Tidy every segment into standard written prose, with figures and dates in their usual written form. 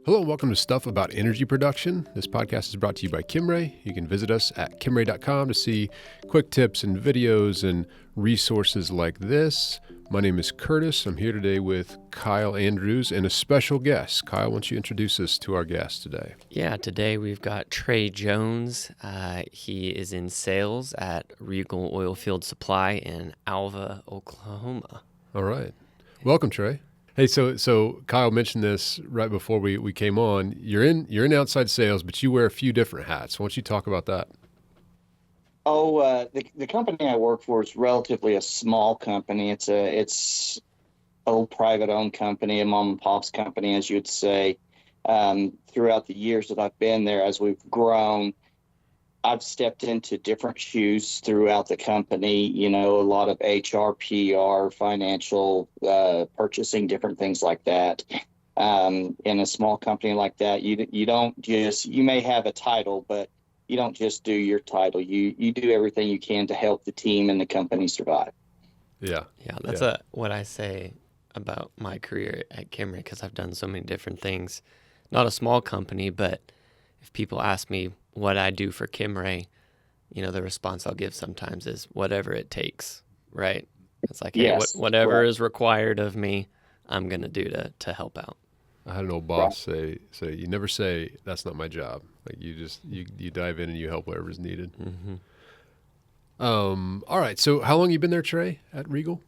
Hello and welcome to Stuff About Energy Production. This podcast is brought to you by Kimray. You can visit us at kimray.com to see quick tips and videos and resources like this. My name is Curtis. I'm here today with Kyle Andrews and a special guest. Kyle, why don't you introduce us to our guest today? Yeah, today we've got Trey Jones. He is in sales at Regal Oilfield Supply in Alva, Oklahoma. All right. Welcome, Trey. Hey, so Kyle mentioned this right before we came on. You're in outside sales, but you wear a few different hats. Why don't you talk about that? The company I work for is relatively a small company. It's a private owned company, a mom and pop's company, as you'd say. Throughout the years that I've been there, as we've grown, I've stepped into different shoes throughout the company, a lot of HR, PR, financial, purchasing, different things like that. In a small company like that, you don't just, you may have a title, but you don't just do your title. You do everything you can to help the team and the company survive. Yeah. Yeah, that's what I say about my career at Kimray, because I've done so many different things. Not a small company, but if people ask me what I do for Kimray, the response I'll give sometimes is whatever it takes, right? It's like, hey, Yes, whatever right. is required of me, I'm going to do to help out. I had an old boss say you never say that's not my job. Like you dive in and you help wherever's needed. Mm-hmm. All right. So how long you been there, Trey, at Regal?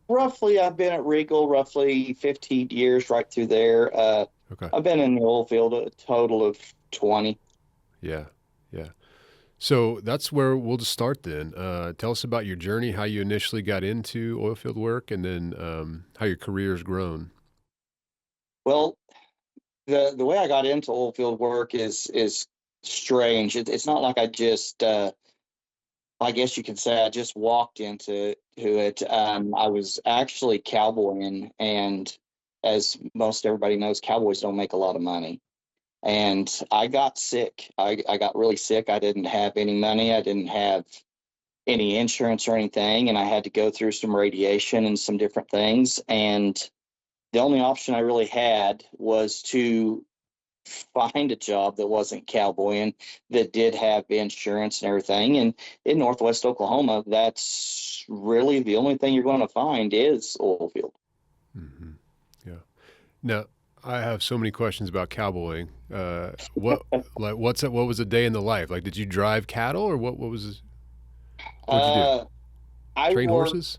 Roughly, I've been at Regal roughly 15 years right through there. Okay. I've been in the oil field a total of 20. Yeah. Yeah. So that's where we'll just start then. Tell us about your journey, how you initially got into oil field work, and then how your career's grown. Well, the way I got into oil field work is strange. It's not like I just I guess you could say I just walked into it. I was actually cowboying, and as most everybody knows, cowboys don't make a lot of money. And I got sick. I got really sick. I didn't have any money. I didn't have any insurance or anything, and I had to go through some radiation and some different things. And the only option I really had was to find a job that wasn't cowboying, that did have insurance and everything. And in Northwest Oklahoma, that's really the only thing you're going to find is oil field. Mm-hmm. Yeah. Now I have so many questions about cowboying. What was a day in the life? Like, did you drive cattle or what'd you do? Uh, I Train worked horses?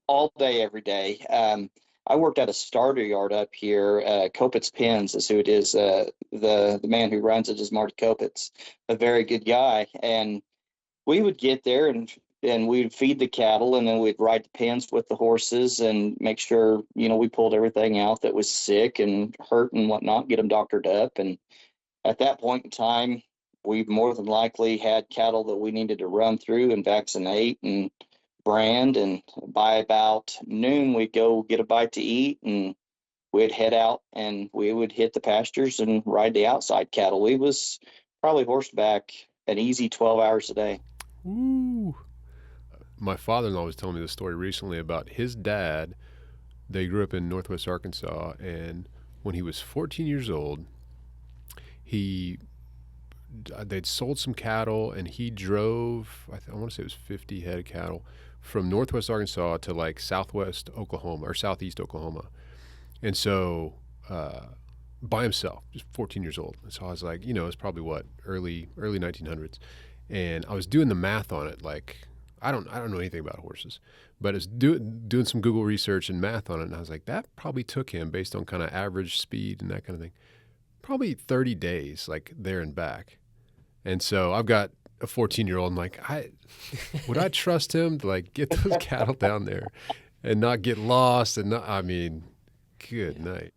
all day, every day. I worked at a starter yard up here. Kopitz Pens is who it is. The man who runs it is Marty Kopitz, a very good guy. And we would get there and we'd feed the cattle, and then we'd ride the pens with the horses and make sure, we pulled everything out that was sick and hurt and whatnot, get them doctored up. And at that point in time, we more than likely had cattle that we needed to run through and vaccinate and brand. And by about noon, we'd go get a bite to eat, and we'd head out and we would hit the pastures and ride the outside cattle. We was probably horseback an easy 12 hours a day. Ooh. My father-in-law was telling me this story recently about his dad. They grew up in Northwest Arkansas, and when he was 14 years old, he they'd sold some cattle, and he drove. I want to say it was 50 head of cattle from Northwest Arkansas to like Southwest Oklahoma or Southeast Oklahoma, and so by himself, just 14 years old. And so I was like, it's probably what early 1900s, and I was doing the math on it. Like, I don't know anything about horses, but it's doing some Google research and math on it, and I was like, that probably took him, based on kind of average speed and that kind of thing, probably 30 days, like there and back. And so I've got a 14-year-old. I'm like, would I trust him to like get those cattle down there and not get lost? And not, I mean, good night.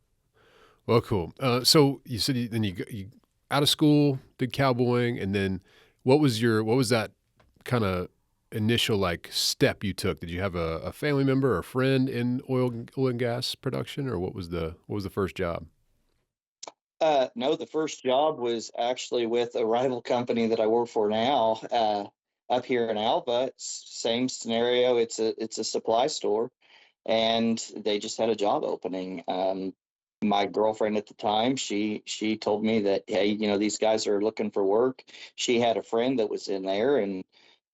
Well, cool. So you said you out of school, did cowboying, and then what was that kind of initial like step you took? Did you have a family member or a friend in oil and gas production, or what was the first job? No, the first job was actually with a rival company that I work for now, up here in Alva. It's same scenario. It's a supply store, and they just had a job opening. my girlfriend at the time, she told me that, hey, these guys are looking for work. She had a friend that was in there, and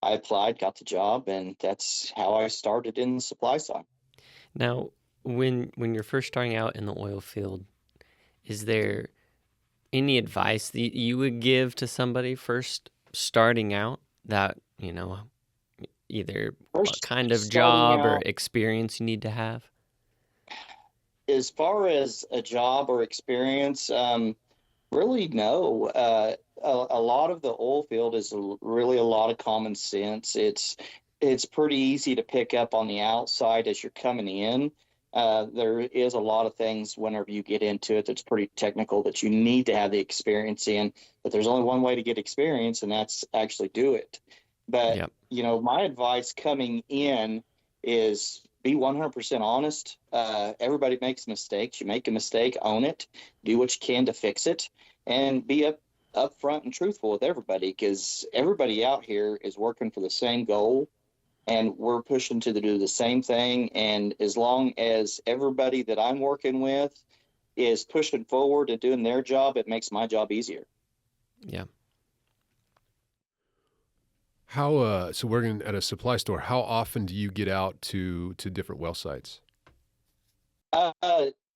I applied, got the job, and that's how I started in the supply side. Now, when you're first starting out in the oil field, is there any advice that you would give to somebody first starting out that, either what First, kind of starting job or out, experience you need to have? as far as a job or experience, really no. A lot of the oil field is really a lot of common sense. It's pretty easy to pick up on the outside as you're coming in. There is a lot of things whenever you get into it that's pretty technical that you need to have the experience in, but there's only one way to get experience, and that's actually do it. But, Yep. my advice coming in is be 100% honest. Everybody makes mistakes. You make a mistake, own it, do what you can to fix it, and be upfront and truthful with everybody, because everybody out here is working for the same goal, and we're pushing to do the same thing. And as long as everybody that I'm working with is pushing forward and doing their job, it makes my job easier. Yeah. How so working at a supply store, how often do you get out to different well sites? Uh,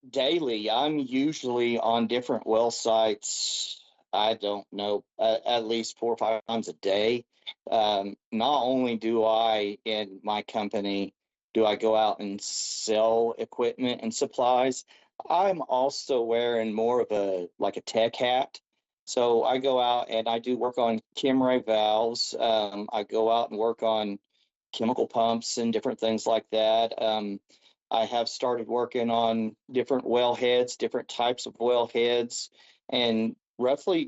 Daily, I'm usually on different well sites. I don't know, at least 4 or 5 times a day. Not only do I, in my company, do I go out and sell equipment and supplies, I'm also wearing more of a tech hat. So I go out and I do work on Kimray valves. I go out and work on chemical pumps and different things like that. I have started working on different well heads, different types of well heads, and roughly,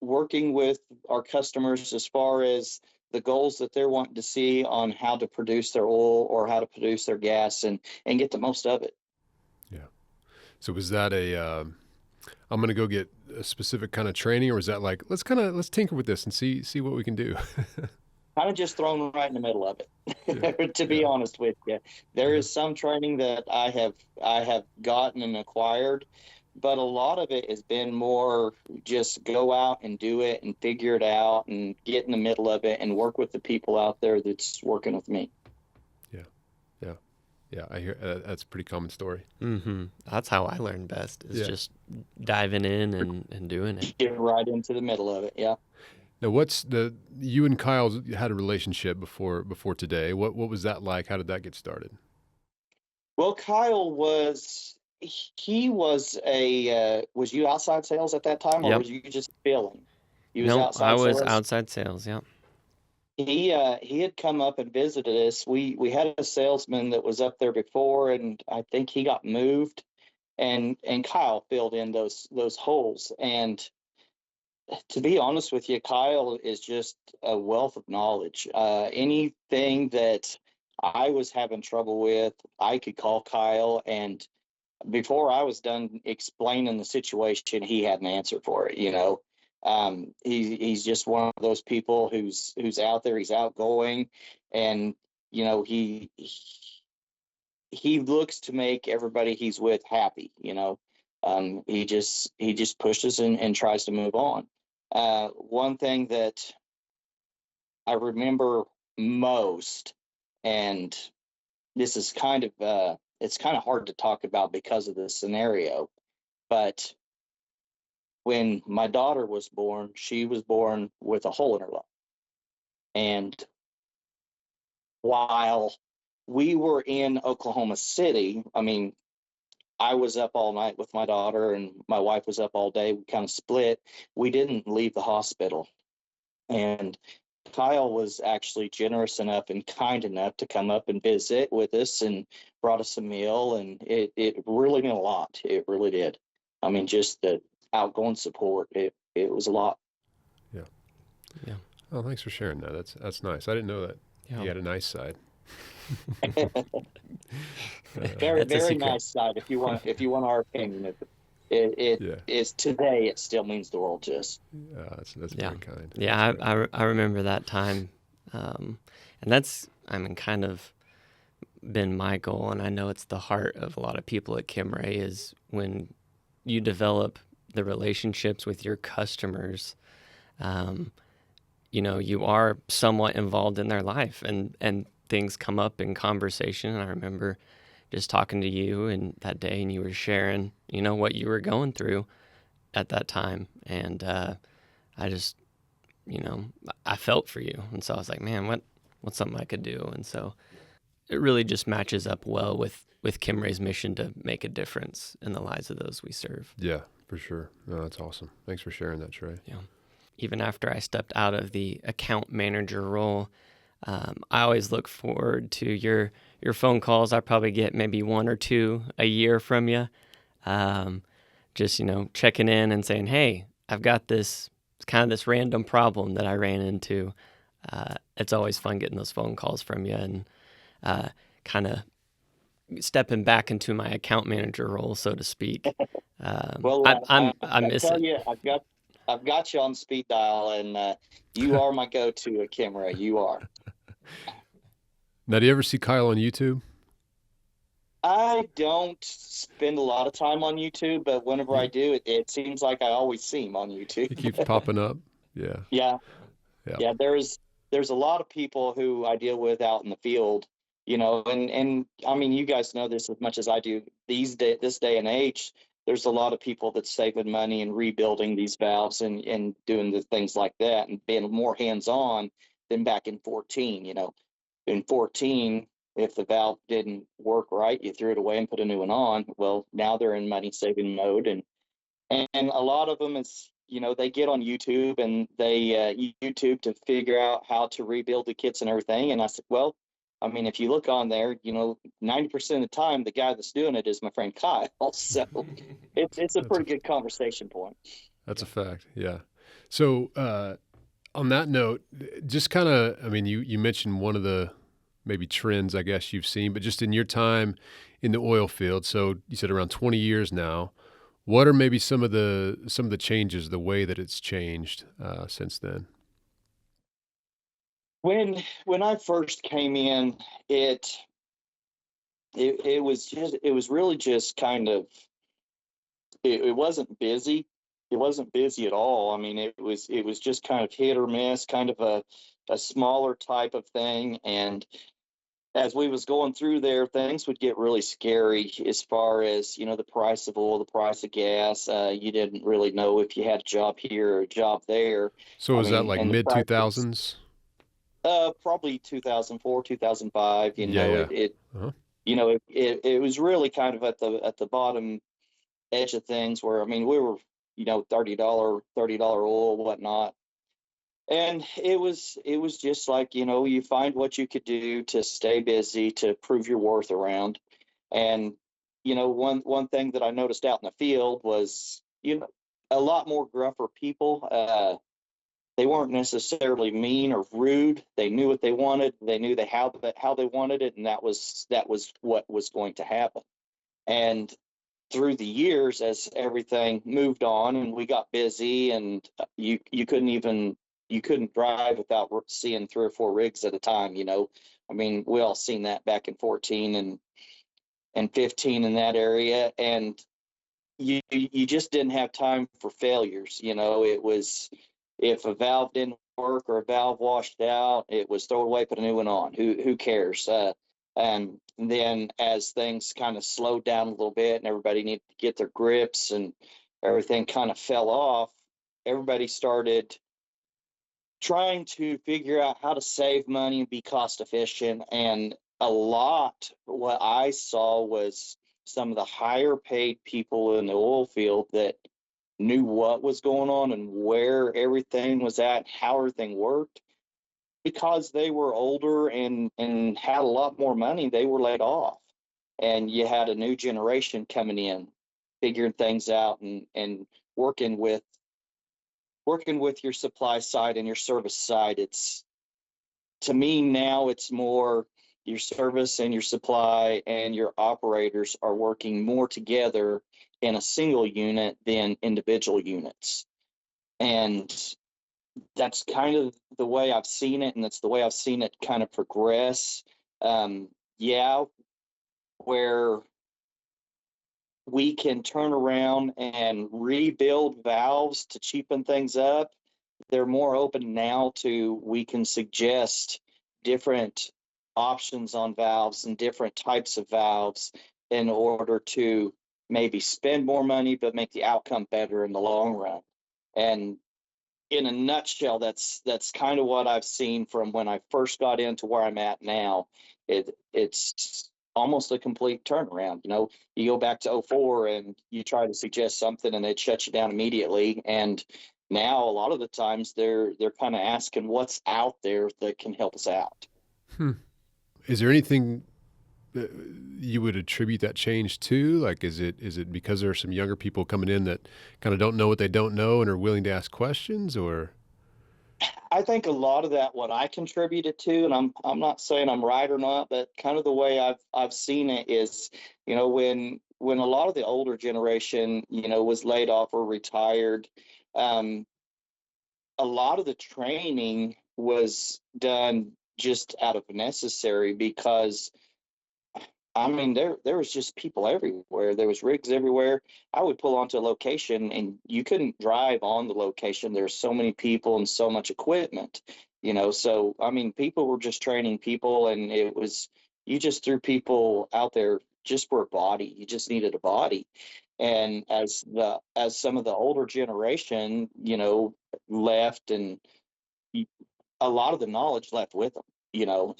working with our customers as far as the goals that they're wanting to see on how to produce their oil or how to produce their gas, and get the most of it. Yeah. So was that I'm going to go get a specific kind of training, or is that like let's tinker with this and see what we can do? Kind of just thrown right in the middle of Yeah. it. To be Yeah. honest with you, there Uh-huh. is some training that I have gotten and acquired, but a lot of it has been more just go out and do it and figure it out and get in the middle of it and work with the people out there that's working with me. Yeah. Yeah. Yeah. I hear that's a pretty common story. Mm-hmm. That's how I learn best, is Yeah. just diving in and doing it. Get right into the middle of it. Yeah. Now, you and Kyle had a relationship before today. What was that like? How did that get started? Well, Kyle he was was you outside sales at that time, or Yep. was you just filling? He was No, I outside was sales. outside sales. Yep. He had come up and visited us. We had a salesman that was up there before, and I think he got moved, and Kyle filled in those holes. And to be honest with you, Kyle is just a wealth of knowledge. Anything that I was having trouble with, I could call Kyle, and before I was done explaining the situation, he had an answer for it. He's just one of those people who's out there. He's outgoing, and he looks to make everybody he's with happy. He just pushes and tries to move on. One thing that I remember most, and this is it's kind of hard to talk about because of the scenario, but when my daughter was born, she was born with a hole in her lung. And while we were in Oklahoma City, I mean, I was up all night with my daughter, and my wife was up all day. We kind of split. We didn't leave the hospital. And Kyle was actually generous enough and kind enough to come up and visit with us and brought us a meal. And it really meant a lot. It really did. I mean, just the outgoing support, it was a lot. Yeah. Yeah. Oh, thanks for sharing that. That's nice. I didn't know that he Yeah. had a nice side. Very, That's a very secret. nice side. If you want our opinion, it Yeah. is today. It still means the world to us. That's Yeah. very kind. Yeah, That's very kind. I remember that time. And that's, I mean, kind of been my goal, and I know it's the heart of a lot of people at Kimray, is when you develop the relationships with your customers, um, you are somewhat involved in their life, and things come up in conversation. And I remember just talking to you and that day, and you were sharing, what you were going through at that time. And I just, I felt for you. And so I was like, man, what's something I could do? And so it really just matches up well with Kimray's mission to make a difference in the lives of those we serve. Yeah, for sure. No, that's awesome. Thanks for sharing that, Trey. Yeah. Even after I stepped out of the account manager role, I always look forward to your phone calls. I probably get maybe one or two a year from you. Just, checking in and saying, hey, I've got this random problem that I ran into. It's always fun getting those phone calls from you, and kind of stepping back into my account manager role, so to speak. Well, I miss tell it. you, I've got you on speed dial, and you are my go-to at Kimray. You are. Now, do you ever see Kyle on YouTube? I don't spend a lot of time on YouTube, but whenever I do, it seems like I always see him on He YouTube. keeps popping up. Yeah. Yeah, Yeah. yeah. There's a lot of people who I deal with out in the field, and I mean, you guys know this as much as I do. This day and age, there's a lot of people that's saving money and rebuilding these valves and doing the things like that and being more hands-on than back in 14. In 14, if the valve didn't work right, you threw it away and put a new one on. Well, now they're in money saving mode, and a lot of them is, they get on YouTube and they YouTube to figure out how to rebuild the kits and everything. And I said, well, I mean, if you look on there, 90% of the time, the guy that's doing it is my friend Kyle. So it's a pretty good conversation point. That's a fact. Yeah. So on that note, just kind of, I mean, you mentioned one of the maybe trends, I guess, you've seen, but just in your time in the oil field, so you said around 20 years now, what are maybe some of the changes, the way that it's changed since then? When I first came in, it was really just kind of, it wasn't busy. It wasn't busy at all. I mean, it was just kind of hit or miss, kind of a smaller type of thing. And as we was going through there, things would get really scary as far as, the price of oil, the price of gas. You didn't really know if you had a job here or a job there. So I is that mean, like and the mid prices, 2000s? probably 2004, 2005, Yeah, yeah. it Uh-huh. it was really kind of at the bottom edge of things where, I mean, we were, $30 oil, whatnot. And it was just like, you find what you could do to stay busy, to prove your worth around. And, one thing that I noticed out in the field was, a lot more gruffer people. They weren't necessarily mean or rude. They knew what they wanted. They knew how they wanted it, and that was what was going to happen. And through the years, as everything moved on and we got busy, and you couldn't drive without seeing three or four rigs at a time. I mean, we all seen that back in 14 and 15 in that area, and you just didn't have time for failures. It was, if a valve didn't work or a valve washed out, it was throw it away, put a new one on. Who cares? And then as things kind of slowed down a little bit and everybody needed to get their grips and everything kind of fell off, everybody started trying to figure out how to save money and be cost efficient. And a lot, what I saw was some of the higher paid people in the oil field that knew what was going on and where everything was at, how everything worked. Because they were older and had a lot more money, they were laid off. And you had a new generation coming in, figuring things out and working with your supply side and your service side. It's, to me now, it's more your service and your supply and your operators are working more together in a single unit than individual units. And that's kind of the way I've seen it, and that's the way I've seen it kind of progress. yeah, where we can turn around and rebuild valves to cheapen things up. They're more open now to, we can suggest different options on valves and different types of valves in order to maybe spend more money but make the outcome better in the long run. And in a nutshell, that's kind of what I've seen from when I first got into where I'm at now. It's almost a complete turnaround. You go back to '04 and you try to suggest something and it shuts you down immediately. And now a lot of the times they're kind of asking what's out there that can help us out. Is there anything that you would attribute that change to? Like, is it because there are some younger people coming in that kind of don't know what they don't know and are willing to ask questions, or? I think a lot of that what I contributed to, and I'm not saying I'm right or not, but kind of the way I've seen it is, when a lot of the older generation, was laid off or retired, um, a lot of the training was done just out of necessary because I mean, there was just people everywhere. There was rigs everywhere. I would pull onto a location and you couldn't drive on the location. There's so many people and so much equipment, So I mean, people were just training people, and it was, you just threw people out there just for a body. You just needed a body. And as some of the older generation, left, and a lot of the knowledge left with them,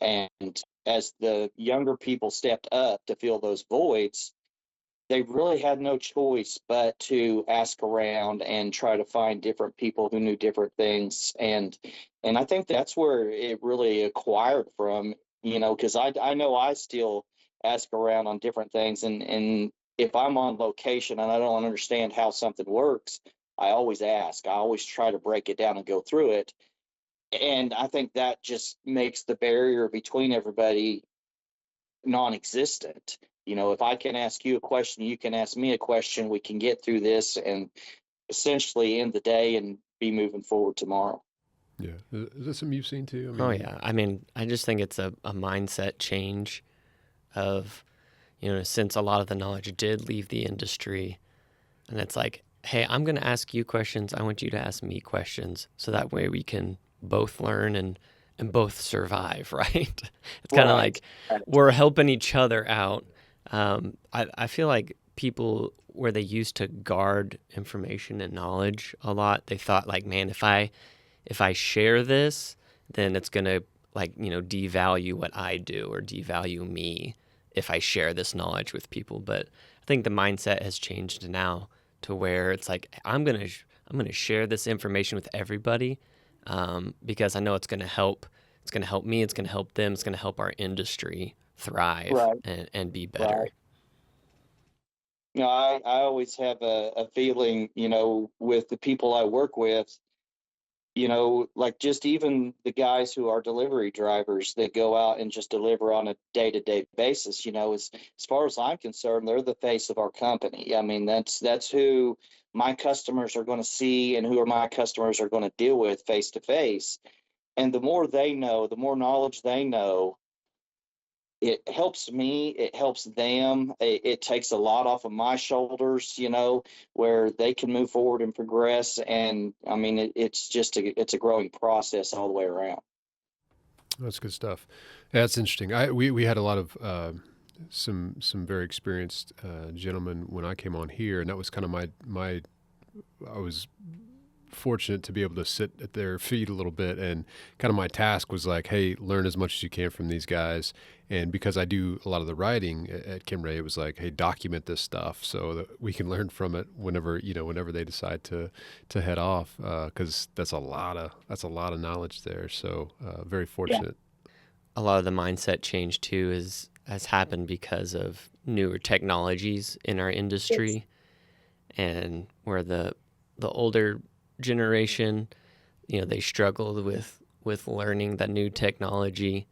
and as the younger people stepped up to fill those voids, they really had no choice but to ask around and try to find different people who knew different things. And I think that's where it really acquired from, because I know I still ask around on different things, and if I'm on location and I don't understand how something works, I always ask. I always try to break it down and go through it. And I think that just makes the barrier between everybody non-existent. If I can ask you a question, you can ask me a question, we can get through this and essentially end the day and be moving forward tomorrow. Yeah. Is that something you've seen too? I mean, Oh yeah. I mean, I just think it's a mindset change of, since a lot of the knowledge did leave the industry, and it's like, hey, I'm going to ask you questions. I want you to ask me questions, so that way we can both learn and both survive, right? It's kind of Right. like we're helping each other out. I feel like people, where they used to guard information and knowledge a lot, they thought like, man, if I share this, then it's going to devalue what I do or devalue me if I share this knowledge with people. But I think the mindset has changed now to where it's like, I'm going to share this information with everybody, because I know it's going to help. It's going to help me. It's going to help them. It's going to help our industry thrive Right. and be better. Right. I always have a feeling, with the people I work with, like just even the guys who are delivery drivers that go out and just deliver on a day-to-day basis, as far as I'm concerned, they're the face of our company. I mean, that's who my customers are going to see and who my customers are going to deal with face to face. And the more they know, the more knowledge they know, it helps me, it helps them, it takes a lot off of my shoulders, where they can move forward and progress. And I mean, it's a growing process all the way around. that's good stuff. Yeah, that's interesting. We had a lot of some very experienced gentlemen when I came on here, and that was kind of my I was fortunate to be able to sit at their feet a little bit, and kind of my task was like, hey, learn as much as you can from these guys. And because I do a lot of the writing at Kimray, it was like, hey, document this stuff so that we can learn from it whenever they decide to head off, because that's a lot of knowledge there. So very fortunate. A lot of the mindset change too has happened because of newer technologies in our industry, and where the older generation, they struggled with learning the new technology,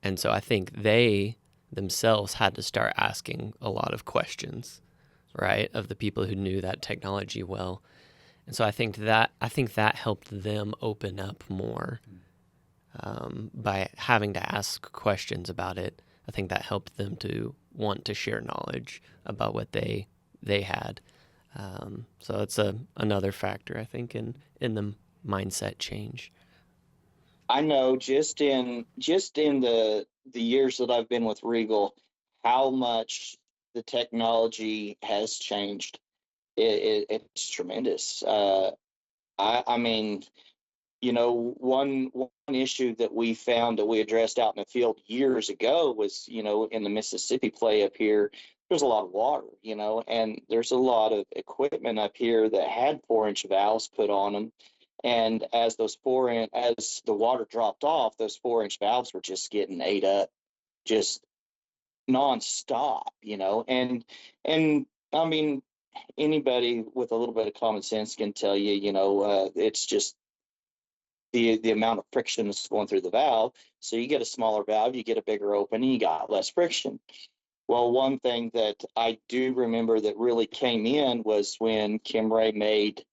and so I think they themselves had to start asking a lot of questions, right, of the people who knew that technology well. And so I think that helped them open up more, by having to ask questions about it. I think that helped them to want to share knowledge about what they had. So it's another factor, I think, in the mindset change. I know just in the years that I've been with Regal, how much the technology has changed. It's tremendous. I mean, one issue that we found that we addressed out in the field years ago was, in the Mississippi play up here, there's a lot of water, and there's a lot of equipment up here that had 4-inch valves put on them. And as the water dropped off, those 4-inch valves were just getting ate up, just nonstop, and I mean, anybody with a little bit of common sense can tell you, it's just the amount of friction that's going through the valve. So you get a smaller valve, you get a bigger opening, you got less friction. Well, one thing that I do remember that really came in was when Kimray made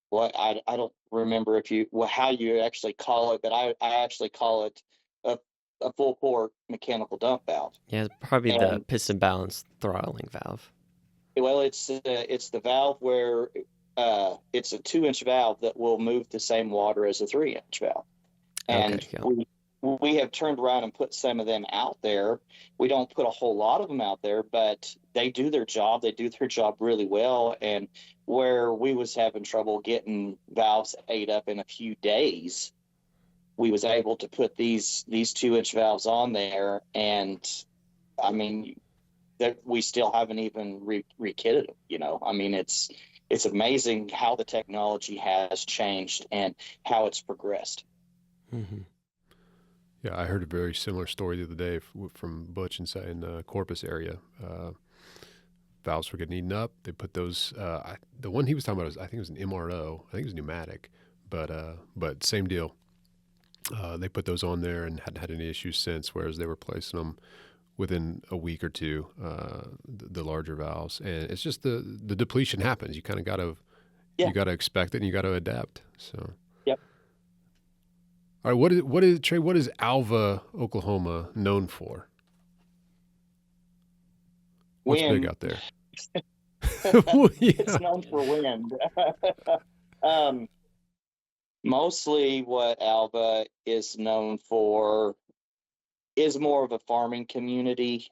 what I don't remember how you actually call it, but I actually call it a, a full port mechanical dump valve. Yeah, it's probably the And piston balance throttling valve. well, it's the valve where it's a 2-inch valve that will move the same water as a 3-inch valve. Okay, And yeah. we have turned around and put some of them out there. We don't put a whole lot of them out there, but they do their job. They do their job really well. And where we was having trouble getting valves ate up in a few days, we was able to put these 2-inch valves on there. And I mean, that we still haven't even rekitted them. I mean, it's amazing how the technology has changed and how it's progressed. Mm-hmm. Yeah, I heard a very similar story the other day from Butch in the Corpus area. Valves were getting eaten up. They put those. The one he was talking about was, I think it was an MRO. I think it was pneumatic, but same deal. They put those on there and hadn't had any issues since. Whereas they were placing them within a week or two, the larger valves, and it's just the depletion happens. You kind of Yeah. you gotta expect it and you gotta adapt. So. Yep. All right, what is Trey? What is Alva, Oklahoma, known for? What's big Wind. out there? It's Yeah. known for wind. um, Mostly what Alva is known for is more of a farming community,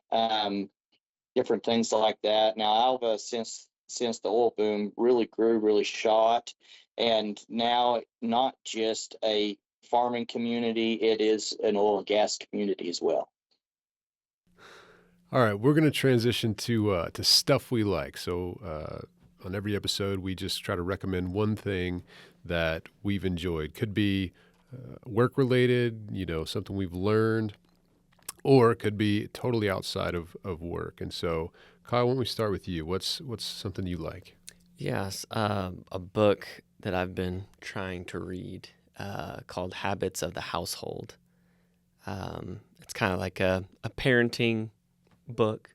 different things like that. Now, Alva, since the oil boom really grew, really shot, and now not just a farming community, it is an oil and gas community as well. All right, we're going to transition to stuff we like. So on every episode, we just try to recommend one thing that we've enjoyed. Could be work related, something we've learned, or it could be totally outside of work. And so, Kyle, why don't we start with you? What's something you like? Yes, a book that I've been trying to read called Habits of the Household. It's kind of like a parenting book.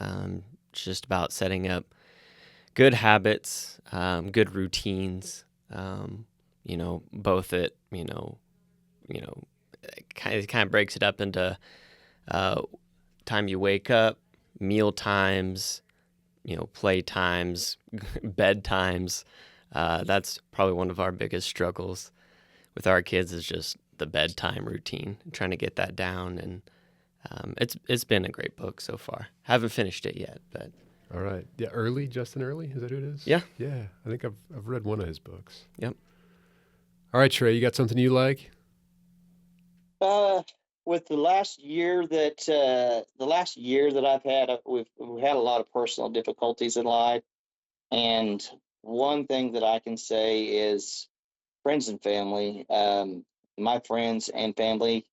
It's just about setting up good habits, good routines. Both it kind of breaks it up into time you wake up, meal times, play times, bed times. That's probably one of our biggest struggles with our kids is just the bedtime routine, trying to get that down. And it's been a great book so far. Haven't finished it yet, but All right, yeah, Justin Early, is that who it is? yeah. I think I've read one of his books. Yep. All right, Trey, you got something you like? With the last year that I've had, we've had a lot of personal difficulties in life, and one thing that I can say is friends and family. My friends and family.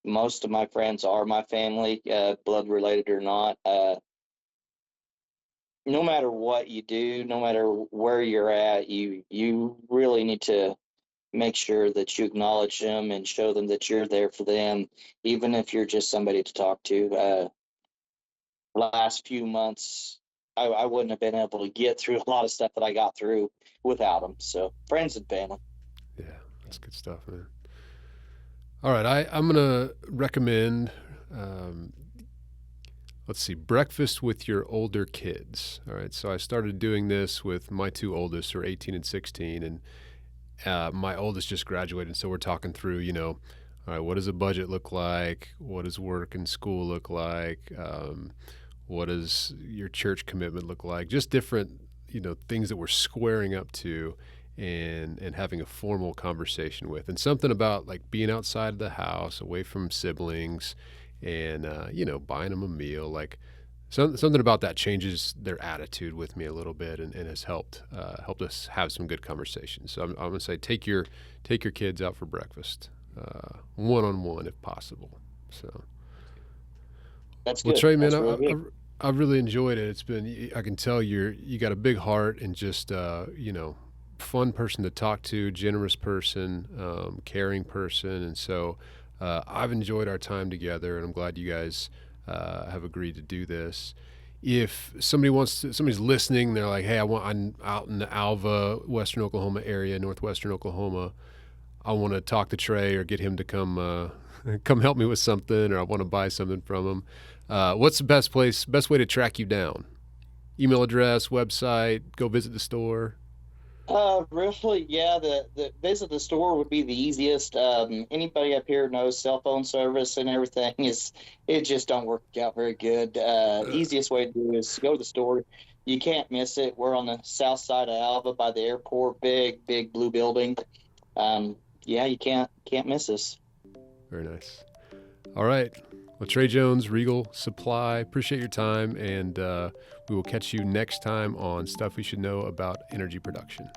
Most of my friends are my family, blood related or not. No matter what you do, no matter where you're at, you really need to make sure that you acknowledge them and show them that you're there for them, even if you're just somebody to talk to. Last few months, I wouldn't have been able to get through a lot of stuff that I got through without them. So, friends and family. Yeah, that's good stuff, man. All right, I'm going to recommend, let's see, breakfast with your older kids. All right, so I started doing this with my two oldest, who are 18 and 16, and my oldest just graduated, so we're talking through, all right, what does a budget look like? What does work and school look like? What does your church commitment look like? Just different, things that we're squaring up to and having a formal conversation with. And something about like being outside of the house, away from siblings, and, buying them a meal. Like something about that changes their attitude with me a little bit and has helped us have some good conversations. So I'm going to say take your kids out for breakfast, one-on-one if possible. So. That's Well, good. Trey, man, That's really good. I've really enjoyed it. I can tell you got a big heart and just, fun person to talk to, generous person, caring person. And so I've enjoyed our time together, and I'm glad you guys have agreed to do this. If somebody's listening, they're like, hey, I'm out in the Alva, Western Oklahoma area, Northwestern Oklahoma. I want to talk to Trey or get him to come help me with something, or I want to buy something from him. What's the best way to track you down? Email address, website, go visit the store. Really, yeah, the visit the store would be the easiest. Anybody up here knows cell phone service and everything it just don't work out very good. The easiest way to do is go to the store. You can't miss it. We're on the south side of Alva by the airport, big blue building. Yeah, you can't miss us. Very nice. All right. Well, Trey Jones, Regal Supply, appreciate your time, and we will catch you next time on Stuff We Should Know About Energy Production.